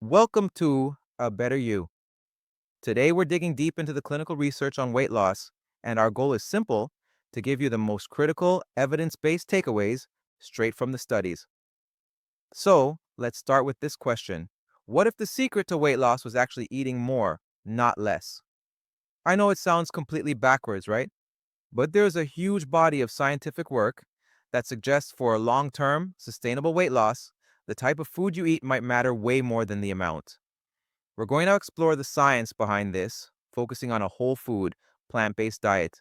Welcome to A Better You. Today, we're digging deep into the clinical research on weight loss, and our goal is simple to give you the most critical, evidence based takeaways straight from the studies. So, let's start with this question. What if the secret to weight loss was actually eating more, not less? I know it sounds completely backwards, right? But there's a huge body of scientific work that suggests for long term, sustainable weight loss, the type of food you eat might matter way more than the amount. We're going to explore the science behind this, focusing on a whole food, plant based diet.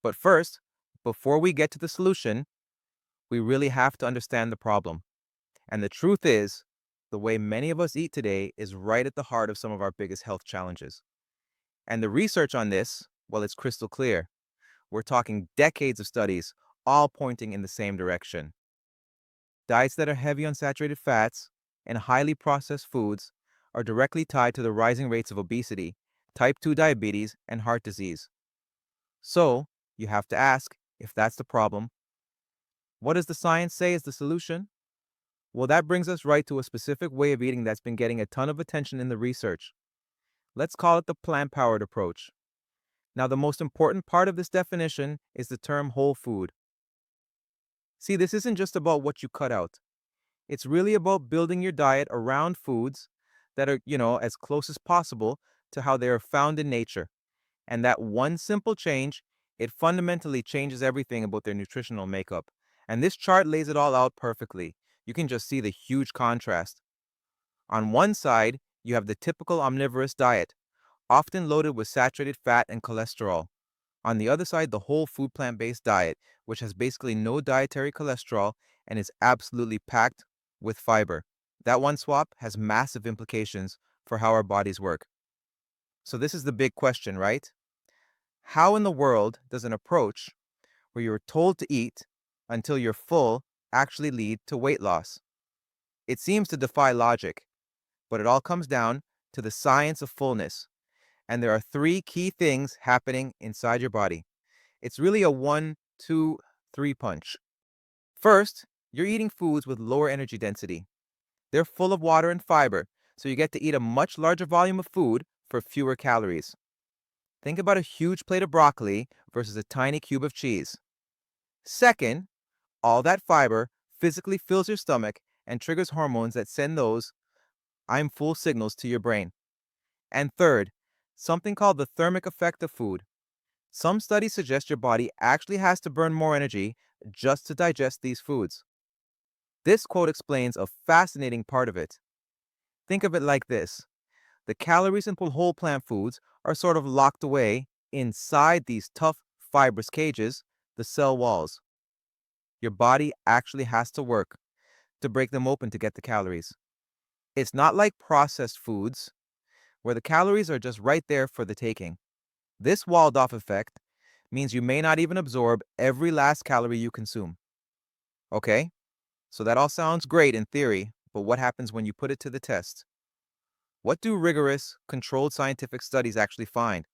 But first, before we get to the solution, we really have to understand the problem. And the truth is, the way many of us eat today is right at the heart of some of our biggest health challenges. And the research on this, well, it's crystal clear. We're talking decades of studies, all pointing in the same direction. Diets that are heavy on saturated fats and highly processed foods are directly tied to the rising rates of obesity, type 2 diabetes, and heart disease. So, you have to ask, if that's the problem, what does the science say is the solution? Well, that brings us right to a specific way of eating that's been getting a ton of attention in the research. Let's call it the plant powered approach. Now, the most important part of this definition is the term whole food. See, this isn't just about what you cut out. It's really about building your diet around foods that are, as close as possible to how they are found in nature. And that one simple change, it fundamentally changes everything about their nutritional makeup. And this chart lays it all out perfectly. You can just see the huge contrast. On one side, you have the typical omnivorous diet, often loaded with saturated fat and cholesterol. On the other side, the whole food plant-based diet, which has basically no dietary cholesterol and is absolutely packed with fiber. That one swap has massive implications for how our bodies work. So this is the big question, right? How in the world does an approach where you're told to eat until you're full actually lead to weight loss? It seems to defy logic, but it all comes down to the science of fullness. And there are three key things happening inside your body. It's really a one, two, three punch. First, you're eating foods with lower energy density. They're full of water and fiber, so you get to eat a much larger volume of food for fewer calories. Think about a huge plate of broccoli versus a tiny cube of cheese. Second, all that fiber physically fills your stomach and triggers hormones that send those I'm full signals to your brain. And third, something called the thermic effect of food. Some studies suggest your body actually has to burn more energy just to digest these foods. This quote explains a fascinating part of it. Think of it like this: the calories in whole plant foods are sort of locked away inside these tough, fibrous cages, the cell walls. Your body actually has to work to break them open to get the calories. It's not like processed foods, where the calories are just right there for the taking. This walled off effect means you may not even absorb every last calorie you consume. Okay? So that all sounds great in theory, but what happens when you put it to the test? What do rigorous, controlled scientific studies actually find?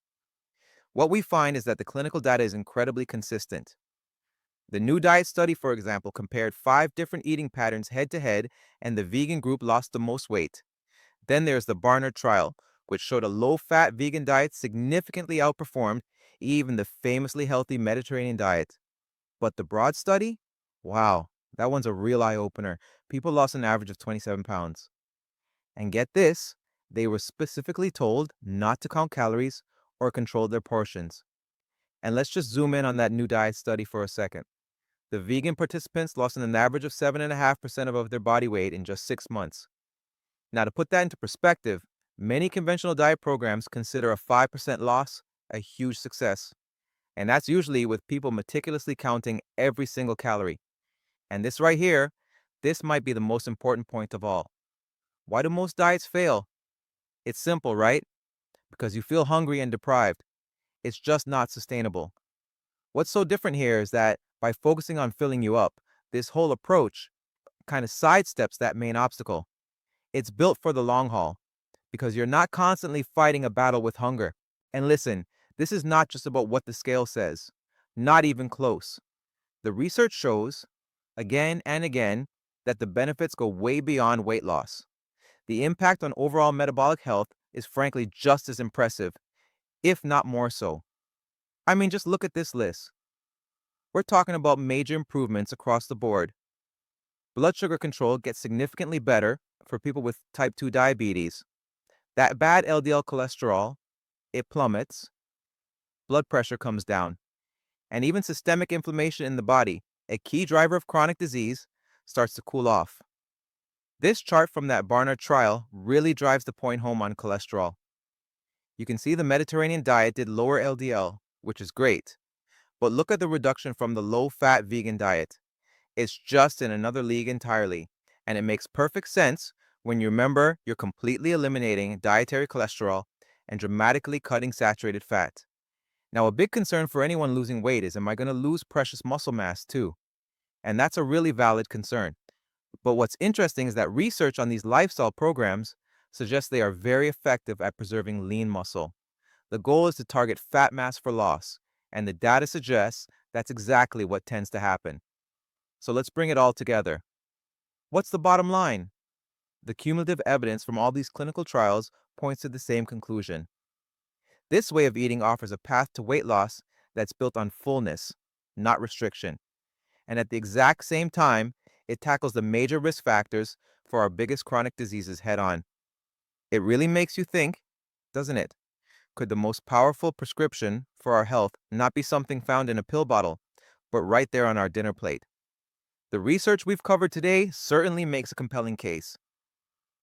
What we find is that the clinical data is incredibly consistent. The new diet study, for example, compared 5 different eating patterns head to head, and the vegan group lost the most weight. Then there's the Barnard trial, which showed a low fat vegan diet significantly outperformed even the famously healthy Mediterranean diet. But the broad study? Wow, that one's a real eye opener. People lost an average of 27 pounds. And get this, they were specifically told not to count calories or control their portions. And let's just zoom in on that new diet study for a second. The vegan participants lost an average of 7.5% of their body weight in just 6 months. Now, to put that into perspective, many conventional diet programs consider a 5% loss a huge success. And that's usually with people meticulously counting every single calorie. And this right here, this might be the most important point of all. Why do most diets fail? It's simple, right? Because you feel hungry and deprived. It's just not sustainable. What's so different here is that by focusing on filling you up, this whole approach kind of sidesteps that main obstacle. It's built for the long haul because you're not constantly fighting a battle with hunger. And listen, this is not just about what the scale says, not even close. The research shows, again and again, that the benefits go way beyond weight loss. The impact on overall metabolic health is frankly just as impressive, if not more so. I mean, just look at this list. We're talking about major improvements across the board. Blood sugar control gets significantly better for people with type 2 diabetes. That bad LDL cholesterol, it plummets, blood pressure comes down, and even systemic inflammation in the body, a key driver of chronic disease, starts to cool off. This chart from that Barnard trial really drives the point home on cholesterol. You can see the Mediterranean diet did lower LDL, which is great, but look at the reduction from the low-fat vegan diet. It's just in another league entirely, and it makes perfect sense when you remember you're completely eliminating dietary cholesterol and dramatically cutting saturated fat. Now, a big concern for anyone losing weight is, am I going to lose precious muscle mass too? And that's a really valid concern. But what's interesting is that research on these lifestyle programs suggests they are very effective at preserving lean muscle. The goal is to target fat mass for loss, and the data suggests that's exactly what tends to happen. So let's bring it all together. What's the bottom line? The cumulative evidence from all these clinical trials points to the same conclusion. This way of eating offers a path to weight loss that's built on fullness, not restriction. And at the exact same time, it tackles the major risk factors for our biggest chronic diseases head on. It really makes you think, doesn't it? Could the most powerful prescription for our health not be something found in a pill bottle, but right there on our dinner plate? The research we've covered today certainly makes a compelling case.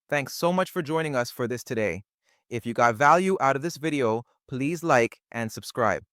Thanks so much for joining us for this today. If you got value out of this video, please like and subscribe.